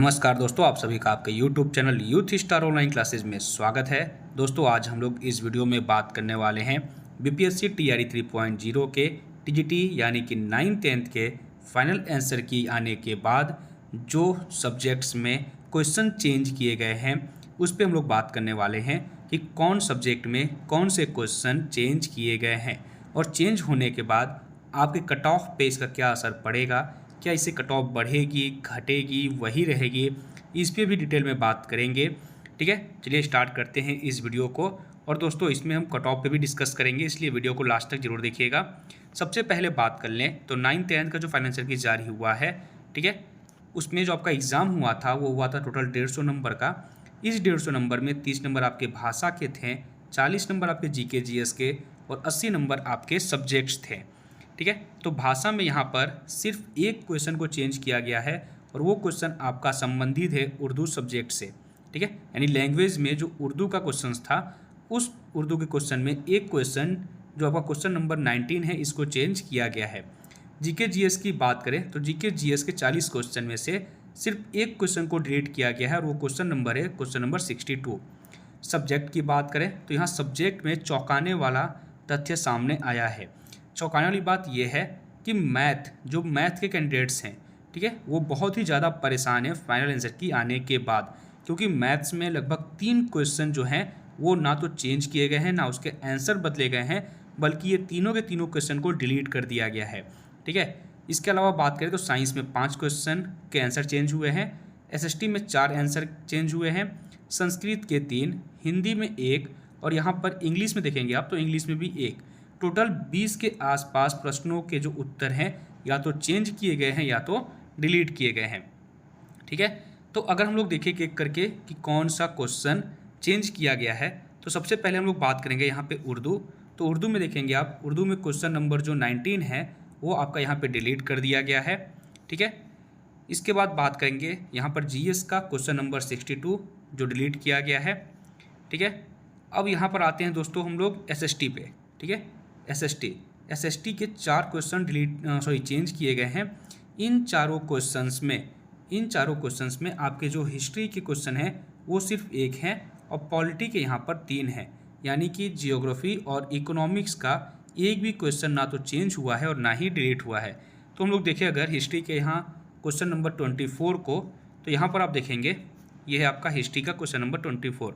नमस्कार दोस्तों, आप सभी का आपके YouTube channel youth star online classes में स्वागत है। दोस्तों, आज हम लोग इस वीडियो में बात करने वाले हैं बीपीएससी टीआरई 3.0 के टीजीटी यानी कि 9th-10th के फाइनल आंसर की आने के बाद जो सब्जेक्ट्स में क्वेश्चन चेंज किए गए हैं उस पर हम लोग बात करने वाले हैं कि कौन सब्जेक्ट में कौन से क्वेश्चन चेंज किए गए हैं और चेंज होने के बाद आपके कट ऑफ पे इसका क्या असर पड़ेगा, क्या इससे कट ऑफ बढ़ेगी, घटेगी, वही रहेगी, इस पे भी डिटेल में बात करेंगे। ठीक है, चलिए स्टार्ट करते हैं इस वीडियो को। और दोस्तों, इसमें हम कट ऑफ पे भी डिस्कस करेंगे, इसलिए वीडियो को लास्ट तक जरूर देखिएगा। सबसे पहले बात कर लें तो 9th-10th का जो फाइनेंशियल की जारी हुआ है, ठीक है, उसमें जो आपका एग्ज़ाम हुआ था वो हुआ था टोटल 150 नंबर का। इस 150 नंबर में 30 नंबर आपके भाषा के थे, 40 नंबर आपके जीके जीएस के और 80 नंबर आपके सब्जेक्ट्स थे। ठीक है, तो भाषा में यहाँ पर सिर्फ एक क्वेश्चन को चेंज किया गया है और वो क्वेश्चन आपका संबंधित है उर्दू सब्जेक्ट से। ठीक है, यानी लैंग्वेज में जो उर्दू का क्वेश्चन था उस उर्दू के क्वेश्चन में एक क्वेश्चन जो आपका क्वेश्चन नंबर 19 है इसको चेंज किया गया है। जीके जीएस की बात करें तो जीके जीएस के 40 क्वेश्चन में से सिर्फ एक क्वेश्चन को डिलीट किया गया है और वो क्वेश्चन नंबर है क्वेश्चन नंबर 62। सब्जेक्ट की बात करें तो यहाँ सब्जेक्ट में चौंकाने वाला तथ्य सामने आया है। चौंकाने वाली बात यह है कि मैथ के कैंडिडेट्स हैं, ठीक है, वो बहुत ही ज़्यादा परेशान है फाइनल आंसर की आने के बाद, क्योंकि मैथ्स में लगभग 3 क्वेश्चन जो हैं वो ना तो चेंज किए गए हैं ना उसके आंसर बदले गए हैं, बल्कि ये तीनों के तीनों क्वेश्चन को डिलीट कर दिया गया है। ठीक है, इसके अलावा बात करें तो साइंस में 5 क्वेश्चन के आंसर चेंज हुए हैं, एसएसटी में 4 आंसर चेंज हुए हैं, संस्कृत के 3, हिंदी में 1 और यहाँ पर इंग्लिश में देखेंगे आप तो इंग्लिश में भी 1। टोटल 20 के आसपास प्रश्नों के जो उत्तर हैं या तो चेंज किए गए हैं या तो डिलीट किए गए हैं। ठीक है, तो अगर हम लोग देखें एक करके कि कौन सा क्वेश्चन चेंज किया गया है तो सबसे पहले हम लोग बात करेंगे यहाँ पे उर्दू। तो उर्दू में देखेंगे आप, उर्दू में क्वेश्चन नंबर जो 19 है वो आपका यहाँ पे डिलीट कर दिया गया है। ठीक है, इसके बाद बात करेंगे यहाँ पर जीएस का क्वेश्चन नंबर 62 जो डिलीट किया गया है। ठीक है, अब यहाँ पर आते हैं दोस्तों हम लोग एसएसटी पे। ठीक है, एसएसटी के 4 क्वेश्चन चेंज किए गए हैं। इन चारों क्वेश्चंस में आपके जो हिस्ट्री के क्वेश्चन हैं वो सिर्फ 1 हैं और पॉलिटी के यहाँ पर 3 हैं, यानी कि जियोग्राफी और इकोनॉमिक्स का एक भी क्वेश्चन ना तो चेंज हुआ है और ना ही डिलीट हुआ है। तो हम लोग देखें अगर हिस्ट्री के यहाँ क्वेश्चन नंबर 24 को, तो यहाँ पर आप देखेंगे ये है आपका हिस्ट्री का क्वेश्चन नंबर 24।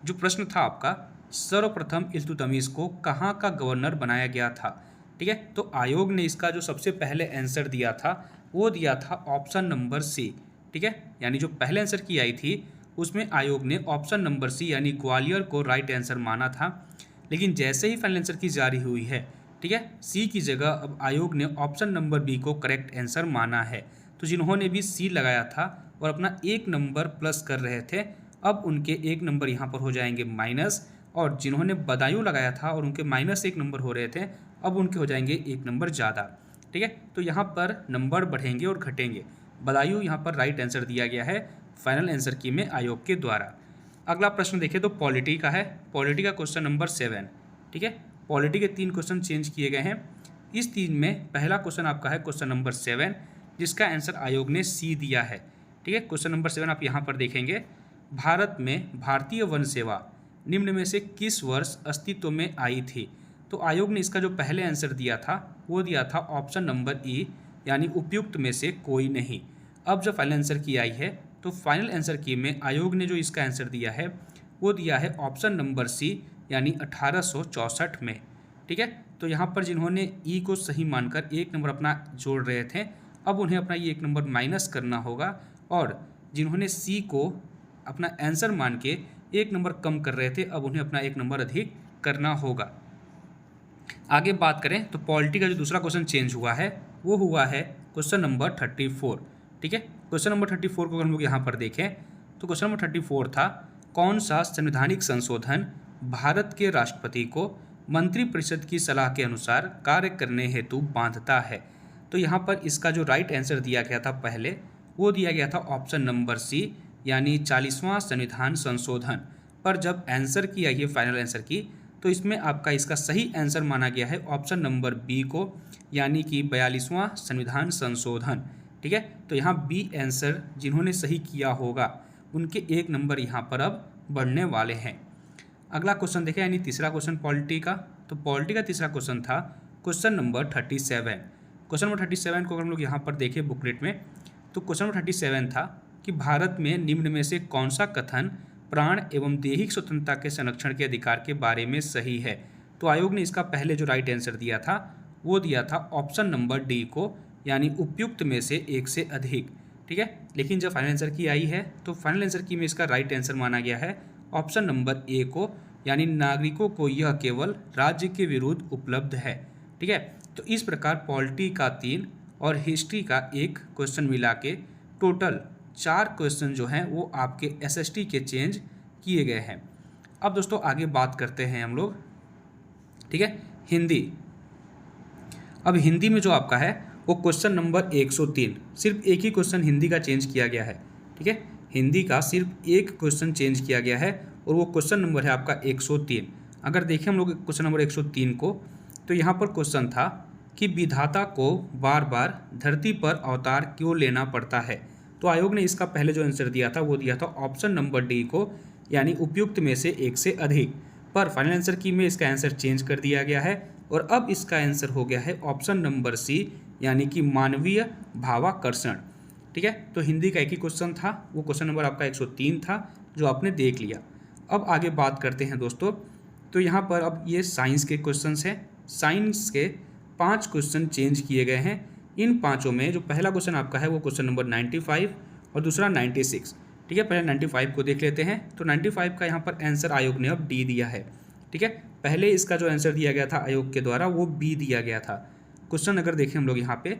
जो प्रश्न था आपका, सर्वप्रथम इल्तुतमिश को कहाँ का गवर्नर बनाया गया था। ठीक है, तो आयोग ने इसका जो सबसे पहले आंसर दिया था वो दिया था ऑप्शन नंबर सी। ठीक है, यानी जो पहले आंसर की आई थी उसमें आयोग ने ऑप्शन नंबर सी यानी ग्वालियर को राइट आंसर माना था, लेकिन जैसे ही फाइनल आंसर की जारी हुई है, ठीक है, सी की जगह अब आयोग ने ऑप्शन नंबर बी को करेक्ट आंसर माना है। तो जिन्होंने भी सी लगाया था और अपना 1 नंबर प्लस कर रहे थे, अब उनके 1 नंबर यहाँ पर हो जाएंगे माइनस, और जिन्होंने बदायूं लगाया था और उनके -1 नंबर हो रहे थे, अब उनके हो जाएंगे 1 नंबर ज़्यादा। ठीक है, तो यहाँ पर नंबर बढ़ेंगे और घटेंगे। बदायूं यहाँ पर राइट आंसर दिया गया है फाइनल आंसर की में आयोग के द्वारा। अगला प्रश्न देखें तो पॉलिटी का है, पॉलिटी का क्वेश्चन नंबर 7। ठीक है, पॉलिटी के 3 क्वेश्चन चेंज किए गए हैं। इस 3 में पहला क्वेश्चन आपका है क्वेश्चन नंबर 7 जिसका आंसर आयोग ने सी दिया है। ठीक है, क्वेश्चन नंबर 7 आप यहाँ पर देखेंगे, भारत में भारतीय वन सेवा निम्न में से किस वर्ष अस्तित्व में आई थी। तो आयोग ने इसका जो पहले आंसर दिया था वो दिया था ऑप्शन नंबर ई यानी उपयुक्त में से कोई नहीं। अब जब फाइनल आंसर की आई है तो फाइनल आंसर की में आयोग ने जो इसका आंसर दिया है वो दिया है ऑप्शन नंबर सी यानी 1864 में। ठीक है, तो यहाँ पर जिन्होंने ई को सही मानकर 1 नंबर अपना जोड़ रहे थे, अब उन्हें अपना ये 1 नंबर माइनस करना होगा, और जिन्होंने सी को अपना आंसर मान के 1 नंबर कम कर रहे थे, अब उन्हें अपना 1 नंबर अधिक करना होगा। आगे बात करें तो पॉलिटी का जो दूसरा क्वेश्चन चेंज हुआ है वो हुआ है क्वेश्चन नंबर 34। ठीक है, क्वेश्चन नंबर 34 को हम लोग यहाँ पर देखें तो क्वेश्चन नंबर 34 था, कौन सा संवैधानिक संशोधन भारत के राष्ट्रपति को मंत्रिपरिषद की सलाह के अनुसार कार्य करने हेतु बांधता है। तो यहाँ पर इसका जो राइट आंसर दिया गया था पहले वो दिया गया था ऑप्शन नंबर सी यानी 40वां संविधान संशोधन। पर जब आंसर की आई है फाइनल आंसर की, तो इसमें आपका इसका सही आंसर माना गया है ऑप्शन नंबर बी को यानी कि 42वां संविधान संशोधन। ठीक है। तो यहाँ बी आंसर जिन्होंने सही किया होगा उनके 1 नंबर यहाँ पर अब बढ़ने वाले हैं। अगला क्वेश्चन देखें, यानी तीसरा क्वेश्चन पॉलिटी का। तो पॉलिटी का तीसरा क्वेश्चन था क्वेश्चन नंबर 37। क्वेश्चन नंबर 37 को अगर हम लोग यहाँ पर देखें बुकलेट में, तो क्वेश्चन नंबर 37 था कि भारत में निम्न में से कौन सा कथन प्राण एवं दैहिक स्वतंत्रता के संरक्षण के अधिकार के बारे में सही है। तो आयोग ने इसका पहले जो राइट आंसर दिया था वो दिया था ऑप्शन नंबर डी को, यानी उपयुक्त में से एक से अधिक, ठीक है। लेकिन जब फाइनल आंसर की आई है तो फाइनल आंसर की में इसका राइट आंसर माना गया है ऑप्शन नंबर ए को, यानी नागरिकों को यह केवल राज्य के विरुद्ध उपलब्ध है, ठीक है। तो इस प्रकार पॉलिटी का 3 और हिस्ट्री का 1 क्वेश्चन मिला के टोटल 4 क्वेश्चन जो हैं वो आपके एसएसटी के चेंज किए गए हैं। अब दोस्तों आगे बात करते हैं हम लोग, ठीक है, हिंदी। अब हिंदी में जो आपका है वो क्वेश्चन नंबर 103, सिर्फ एक ही क्वेश्चन हिंदी का चेंज किया गया है, ठीक है। हिंदी का सिर्फ एक क्वेश्चन चेंज किया गया है और वो क्वेश्चन नंबर है आपका 103। अगर देखें हम लोग क्वेश्चन नंबर 103 को, तो यहाँ पर क्वेश्चन था कि विधाता को बार बार धरती पर अवतार क्यों लेना पड़ता है। तो आयोग ने इसका पहले जो आंसर दिया था वो दिया था ऑप्शन नंबर डी को, यानी उपयुक्त में से एक से अधिक। पर फाइनल आंसर की में इसका आंसर चेंज कर दिया गया है और अब इसका आंसर हो गया है ऑप्शन नंबर सी, यानी कि मानवीय भावाकर्षण, ठीक है। तो हिंदी का एक ही क्वेश्चन था, वो क्वेश्चन नंबर आपका 103 था जो आपने देख लिया। अब आगे बात करते हैं दोस्तों, तो यहाँ पर अब ये साइंस के क्वेश्चंस हैं। साइंस के 5 क्वेश्चन चेंज किए गए हैं। इन पाँचों में जो पहला क्वेश्चन आपका है वो क्वेश्चन नंबर 95 और दूसरा 96, ठीक है। पहले 95 को देख लेते हैं। तो 95 का यहाँ पर आंसर आयोग ने अब डी दिया है, ठीक है। पहले इसका जो आंसर दिया गया था आयोग के द्वारा वो बी दिया गया था। क्वेश्चन अगर देखें हम लोग यहाँ पे,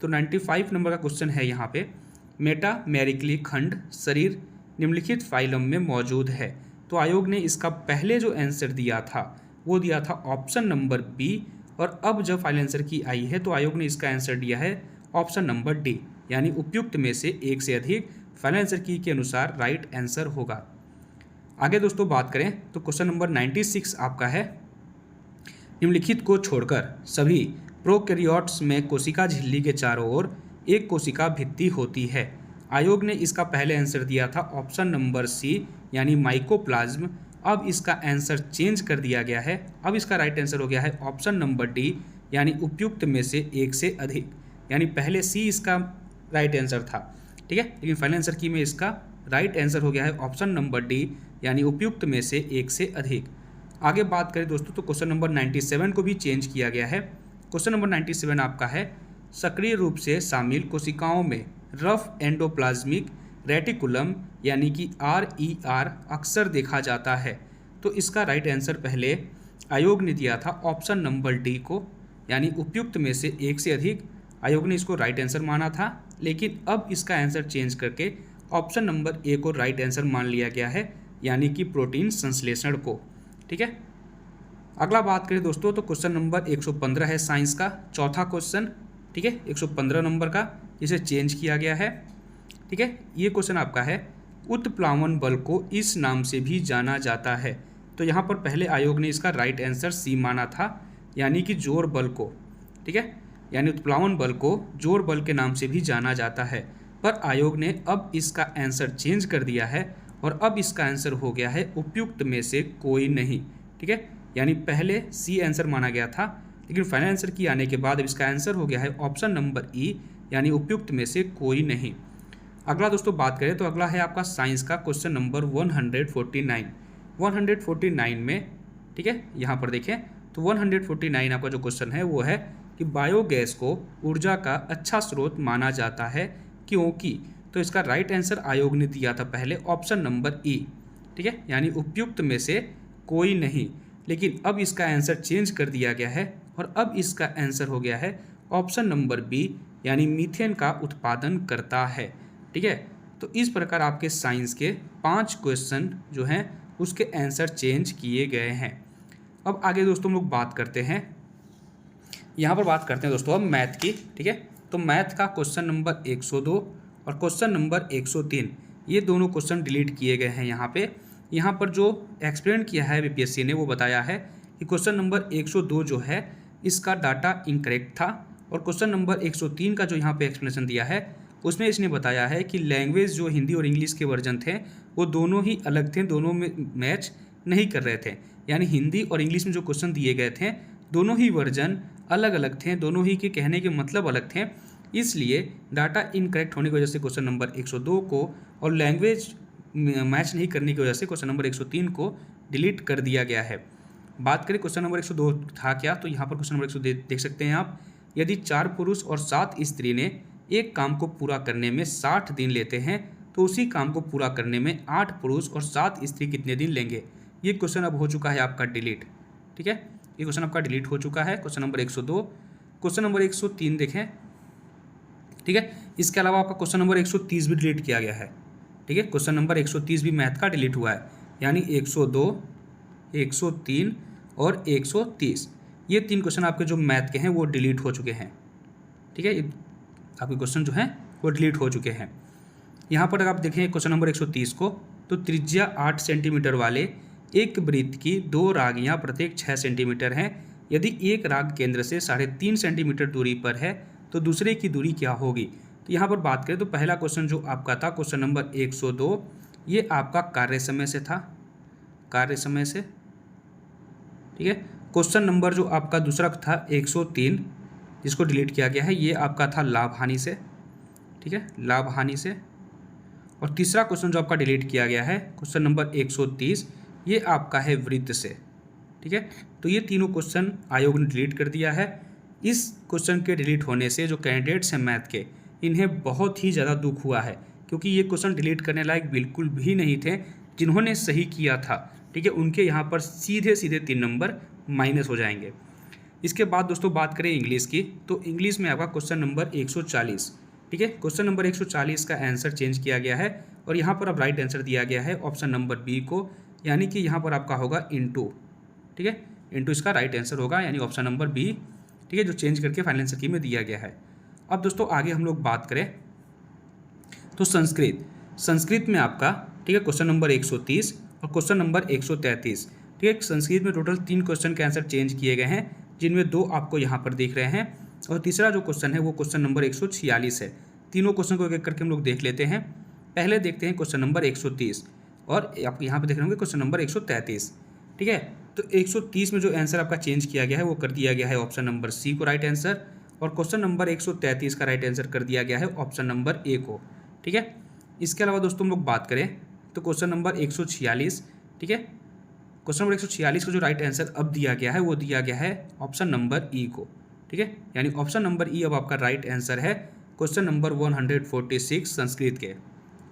तो 95 नंबर का क्वेश्चन है यहाँ पे, मेटामेरिकली खंड शरीर निम्नलिखित फाइलम में मौजूद है। तो आयोग ने इसका पहले जो आंसर दिया था वो दिया था ऑप्शन नंबर बी, और अब जब फाइनल आंसर की आई है तो आयोग ने इसका आंसर दिया है ऑप्शन नंबर डी, यानी उपयुक्त में से एक से अधिक। फाइनल आंसर की के अनुसार राइट आंसर होगा। आगे दोस्तों बात करें तो क्वेश्चन नंबर 96 आपका है, निम्नलिखित को छोड़कर सभी प्रोकैरियोट्स में कोशिका झिल्ली के चारों ओर एक कोशिका भित्ति होती है। आयोग ने इसका पहले आंसर दिया था ऑप्शन नंबर सी, यानी माइकोप्लाज्म। अब इसका आंसर चेंज कर दिया गया है, अब इसका राइट आंसर हो गया है ऑप्शन नंबर डी, यानी उपयुक्त में से एक से अधिक। यानी पहले सी इसका राइट आंसर था, ठीक है, लेकिन फाइनल आंसर की में इसका राइट आंसर हो गया है ऑप्शन नंबर डी, यानी उपयुक्त में से एक से अधिक। आगे बात करें दोस्तों तो क्वेश्चन नंबर 97 को भी चेंज किया गया है। क्वेश्चन नंबर 97 आपका है, सक्रिय रूप से शामिल कोशिकाओं में रफ एंडोप्लाज्मिक रेटिकुलम यानी कि RER अक्सर देखा जाता है। तो इसका राइट आंसर पहले आयोग ने दिया था ऑप्शन नंबर डी को, यानी उपयुक्त में से एक से अधिक। आयोग ने इसको राइट आंसर माना था, लेकिन अब इसका आंसर चेंज करके ऑप्शन नंबर ए को राइट आंसर मान लिया गया है, यानी कि प्रोटीन संश्लेषण को, ठीक है। अगला बात करें दोस्तों तो क्वेश्चन नंबर 115 है साइंस का, चौथा क्वेश्चन, ठीक है, 115 नंबर का, जिसे चेंज किया गया है, ठीक है। ये क्वेश्चन आपका है, उत्प्लावन बल को इस नाम से भी जाना जाता है। तो यहाँ पर पहले आयोग ने इसका राइट आंसर सी माना था, यानी कि जोर बल को, ठीक है, यानी उत्प्लावन बल को जोर बल के नाम से भी जाना जाता है। पर आयोग ने अब इसका आंसर चेंज कर दिया है और अब इसका आंसर हो गया है उपयुक्त में से कोई नहीं, ठीक है। यानी पहले सी आंसर माना गया था, लेकिन फाइनल आंसर की आने के बाद अब इसका आंसर हो गया है ऑप्शन नंबर ई, यानी उपयुक्त में से कोई नहीं। अगला दोस्तों बात करें तो अगला है आपका साइंस का क्वेश्चन नंबर 149। 149 में, ठीक है, यहाँ पर देखें तो 149 आपका जो क्वेश्चन है वो है कि बायोगैस को ऊर्जा का अच्छा स्रोत माना जाता है क्योंकि। तो इसका राइट आंसर आयोग ने दिया था पहले ऑप्शन नंबर ई, ठीक है, यानी उपयुक्त में से कोई नहीं। लेकिन अब इसका आंसर चेंज कर दिया गया है और अब इसका आंसर हो गया है ऑप्शन नंबर बी, यानी मीथेन का उत्पादन करता है, ठीक है। तो इस प्रकार आपके साइंस के 5 क्वेश्चन जो हैं उसके आंसर चेंज किए गए हैं। अब आगे दोस्तों हम लोग बात करते हैं, यहाँ पर बात करते हैं दोस्तों अब मैथ की, ठीक है। तो मैथ का क्वेश्चन नंबर 102 और क्वेश्चन नंबर 103 ये दोनों क्वेश्चन डिलीट किए गए हैं। यहाँ पर जो एक्सप्लेन किया है बीपीएससी ने वो बताया है कि क्वेश्चन नंबर 102 जो है इसका डाटा इनकरेक्ट था और क्वेश्चन नंबर 103 का जो यहाँ पे एक्सप्लेनेशन दिया है उसमें इसने बताया है कि लैंग्वेज जो हिंदी और इंग्लिश के वर्जन थे वो दोनों ही अलग थे, दोनों में मैच नहीं कर रहे थे। यानी हिंदी और इंग्लिश में जो क्वेश्चन दिए गए थे दोनों ही वर्जन अलग अलग थे, दोनों ही के कहने के मतलब अलग थे, इसलिए डाटा इनकरेक्ट होने की वजह से क्वेश्चन नंबर 102 को और लैंग्वेज मैच नहीं करने की वजह से क्वेश्चन नंबर 103 को डिलीट कर दिया गया है। बात करें क्वेश्चन नंबर 102 था क्या, तो यहाँ पर क्वेश्चन नंबर 102 देख सकते हैं आप। यदि 4 पुरुष और 7 स्त्री ने एक काम को पूरा करने में 60 दिन लेते हैं तो उसी काम को पूरा करने में 8 पुरुष और 7 स्त्री कितने दिन लेंगे। ये क्वेश्चन अब हो चुका है आपका डिलीट। ठीक है, ये क्वेश्चन आपका डिलीट हो चुका है, क्वेश्चन नंबर 102। क्वेश्चन नंबर 103 देखें। ठीक है, इसके अलावा आपका क्वेश्चन नंबर 130 भी डिलीट किया गया है। ठीक है, क्वेश्चन नंबर 130 भी मैथ का डिलीट हुआ है, यानी 102, 103 और 130 ये 3 क्वेश्चन आपके जो मैथ के हैं वो डिलीट हो चुके हैं। ठीक है, आपके क्वेश्चन जो हैं वो डिलीट हो चुके हैं। यहाँ पर अगर आप देखें क्वेश्चन नंबर 130 को, तो त्रिज्या 8 सेंटीमीटर वाले एक वृत्त की 2 रागियाँ प्रत्येक 6 सेंटीमीटर हैं। यदि एक राग केंद्र से 3.5 सेंटीमीटर दूरी पर है तो दूसरे की दूरी क्या होगी। तो यहाँ पर बात करें तो पहला क्वेश्चन जो आपका था क्वेश्चन नंबर 102 ये आपका कार्य समय से था, कार्य समय से। ठीक है, क्वेश्चन नंबर जो आपका दूसरा था 103 जिसको डिलीट किया गया है ये आपका था लाभ हानि से। ठीक है, लाभ हानि से। और तीसरा क्वेश्चन जो आपका डिलीट किया गया है क्वेश्चन नंबर 130 ये आपका है वृत्त से। ठीक है, तो ये तीनों क्वेश्चन आयोग ने डिलीट कर दिया है। इस क्वेश्चन के डिलीट होने से जो कैंडिडेट्स हैं मैथ के इन्हें बहुत ही ज़्यादा दुख हुआ है, क्योंकि ये क्वेश्चन डिलीट करने लायक बिल्कुल भी नहीं थे। जिन्होंने सही किया था ठीक है उनके यहाँ पर सीधे सीधे 3 नंबर माइनस हो जाएंगे। इसके बाद दोस्तों बात करें इंग्लिश की, तो इंग्लिश में आपका क्वेश्चन नंबर 140। ठीक है, क्वेश्चन नंबर 140 का आंसर चेंज किया गया है और यहाँ पर अब राइट आंसर दिया गया है ऑप्शन नंबर बी को, यानी कि यहाँ पर आपका होगा इंटू। ठीक है, इंटू इसका राइट आंसर होगा, यानी ऑप्शन नंबर बी। ठीक है, जो चेंज करके फाइनल आंसर की में दिया गया है। अब दोस्तों आगे हम लोग बात करें तो संस्कृत में आपका ठीक है क्वेश्चन नंबर 130 और क्वेश्चन नंबर 133। ठीक है, संस्कृत में टोटल 3 क्वेश्चन के आंसर चेंज किए गए हैं, जिनमें 2 आपको यहाँ पर दिख रहे हैं और तीसरा जो क्वेश्चन है वो क्वेश्चन नंबर 146 है। तीनों क्वेश्चन को एक एक करके हम लोग देख लेते हैं। पहले देखते हैं क्वेश्चन नंबर 130 और आप यहाँ पर देख रहे होंगे क्वेश्चन नंबर 133। ठीक है, तो 130 में जो आंसर आपका चेंज किया गया है वो कर दिया गया है ऑप्शन नंबर सी को राइट आंसर, और क्वेश्चन नंबर 133 का राइट आंसर कर दिया गया है ऑप्शन नंबर ए को। ठीक है, इसके अलावा दोस्तों हम लोग बात करें तो क्वेश्चन नंबर 146। ठीक है, क्वेश्चन नंबर 146 का जो राइट आंसर अब दिया गया है वो दिया गया है ऑप्शन नंबर ई को। ठीक है, यानी ऑप्शन नंबर ई अब आपका राइट आंसर है क्वेश्चन नंबर 146 संस्कृत के।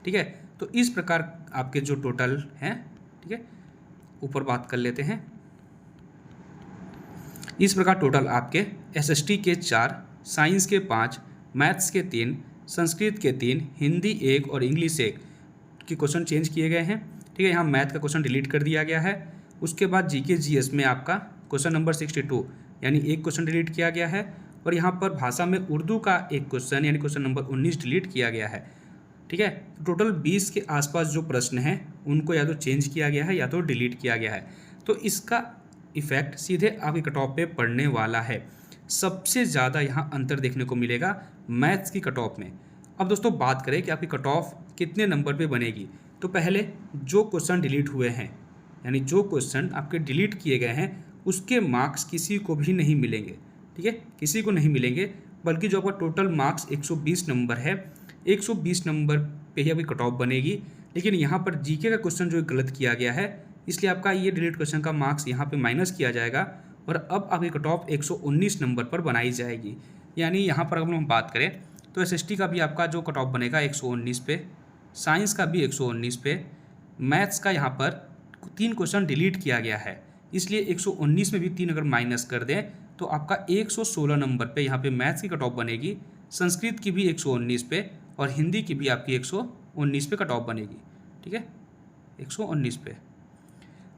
ठीक है, तो इस प्रकार आपके जो टोटल हैं, ठीक है ऊपर बात कर लेते हैं। इस प्रकार टोटल आपके एसएसटी के 4, साइंस के 5, मैथ्स के 3, संस्कृत के 3, हिंदी 1 और इंग्लिश 1 के क्वेश्चन चेंज किए गए हैं। ठीक है, यहाँ मैथ का क्वेश्चन डिलीट कर दिया गया है। उसके बाद जीके जीएस में आपका क्वेश्चन नंबर 62 यानी एक क्वेश्चन डिलीट किया गया है, और यहाँ पर भाषा में उर्दू का एक क्वेश्चन यानी क्वेश्चन नंबर 19 डिलीट किया गया है। ठीक है, टोटल 20 के आसपास जो प्रश्न हैं उनको या तो चेंज किया गया है या तो डिलीट किया गया है। तो इसका इफेक्ट सीधे आपके कट ऑफ पे पड़ने वाला है। सबसे ज़्यादा यहाँ अंतर देखने को मिलेगा मैथ्स की कट ऑफ में। अब दोस्तों बात करें कि आपकी कट ऑफ कितने नंबर पे बनेगी, तो पहले जो क्वेश्चन डिलीट हुए हैं यानी जो क्वेश्चन आपके डिलीट किए गए हैं उसके मार्क्स किसी को भी नहीं मिलेंगे। ठीक है, किसी को नहीं मिलेंगे, बल्कि जो आपका टोटल मार्क्स 120 नंबर है 120 नंबर पे ही आपकी कट ऑफ बनेगी। लेकिन यहाँ पर जीके का क्वेश्चन जो गलत किया गया है इसलिए आपका ये डिलीट क्वेश्चन का मार्क्स यहाँ पे माइनस किया जाएगा और अब आपकी कट ऑफ 119 नंबर पर बनाई जाएगी। यानी यहाँ पर अगर हम बात करें तो एसएसटी का भी आपका जो कट ऑफ बनेगा 119 पे, साइंस का भी 119 पे, मैथ्स का यहाँ पर 3 क्वेश्चन डिलीट किया गया है इसलिए 119 में भी 3 अगर माइनस कर दें तो आपका 116 नंबर पे यहाँ पे मैथ्स की कट ऑफ बनेगी, संस्कृत की भी 119 पे और हिंदी की भी आपकी 119 पे कट ऑफ बनेगी। ठीक है, 119 पे।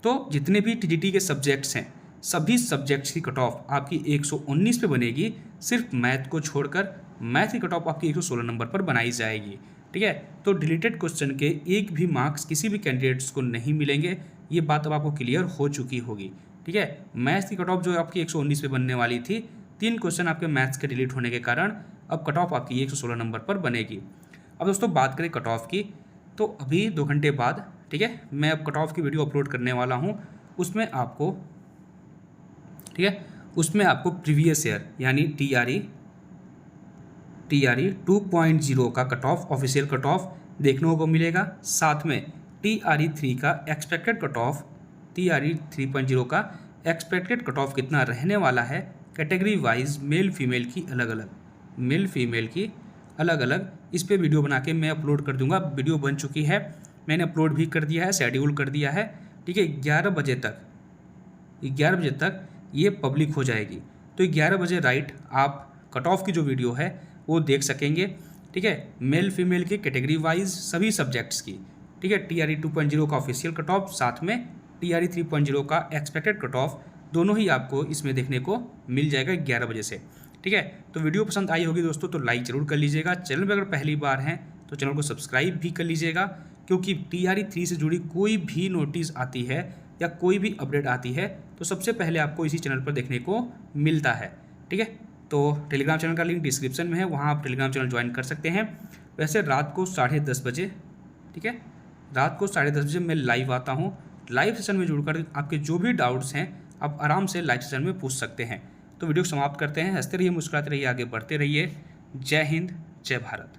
तो जितने भी टीजीटी के सब्जेक्ट्स हैं सभी सब्जेक्ट्स की कट ऑफ आपकी 119 पे बनेगी, सिर्फ मैथ को छोड़कर। मैथ की कट ऑफ आपकी 116 नंबर पर बनाई जाएगी। ठीक है, तो डिलीटेड क्वेश्चन के एक भी मार्क्स किसी भी कैंडिडेट्स को नहीं मिलेंगे, ये बात अब आपको क्लियर हो चुकी होगी। ठीक है, मैथ्स की कट ऑफ जो आपकी 119 पे बनने वाली थी 3 क्वेश्चन आपके मैथ्स के डिलीट होने के कारण अब कट ऑफ आपकी 116 नंबर पर बनेगी। अब दोस्तों बात करें कट ऑफ की, तो अभी 2 घंटे बाद, ठीक है, मैं अब कट ऑफ की वीडियो अपलोड करने वाला हूँ। उसमें आपको, ठीक है, उसमें आपको प्रीवियस ईयर यानी टीआरई 2.0 का cut off, official cut off देखने को मिलेगा। साथ में टीआरई 3 का एक्सपेक्टेड कट ऑफ, टीआरई 3.0 का एक्सपेक्टेड कट ऑफ कितना रहने वाला है, कैटेगरी वाइज मेल फीमेल की अलग अलग, इस पे वीडियो बना के मैं अपलोड कर दूंगा। वीडियो बन चुकी है, मैंने अपलोड भी कर दिया है, शेड्यूल कर दिया है, ठीक है। 11 बजे तक ये पब्लिक हो जाएगी। तो 11 बजे राइट आप कट ऑफ की जो वीडियो है वो देख सकेंगे, ठीक है, मेल फीमेल की कैटेगरी वाइज सभी सब्जेक्ट्स की, ठीक है। टीआरई 2.0 का ऑफिशियल कट ऑफ, साथ में टीआरई 3.0 का एक्सपेक्टेड कट ऑफ, दोनों ही आपको इसमें देखने को मिल जाएगा 11 बजे से, ठीक है। तो वीडियो पसंद आई होगी दोस्तों तो लाइक ज़रूर कर लीजिएगा। चैनल पर अगर पहली बार हैं तो चैनल को सब्सक्राइब भी कर लीजिएगा, क्योंकि टीआरई 3 से जुड़ी कोई भी नोटिस आती है या कोई भी अपडेट आती है तो सबसे पहले आपको इसी चैनल पर देखने को मिलता है, ठीक है। तो टेलीग्राम चैनल का लिंक डिस्क्रिप्शन में है, वहाँ आप टेलीग्राम चैनल ज्वाइन कर सकते हैं। वैसे रात को 10:30 बजे, ठीक है, रात को 10:30 बजे मैं लाइव आता हूँ। लाइव सेशन में जुड़कर आपके जो भी डाउट्स हैं आप आराम से लाइव सेशन में पूछ सकते हैं। तो वीडियो समाप्त करते हैं। हंसते रहिए, मुस्कुराते रहिए, आगे बढ़ते रहिए। जय हिंद, जय भारत।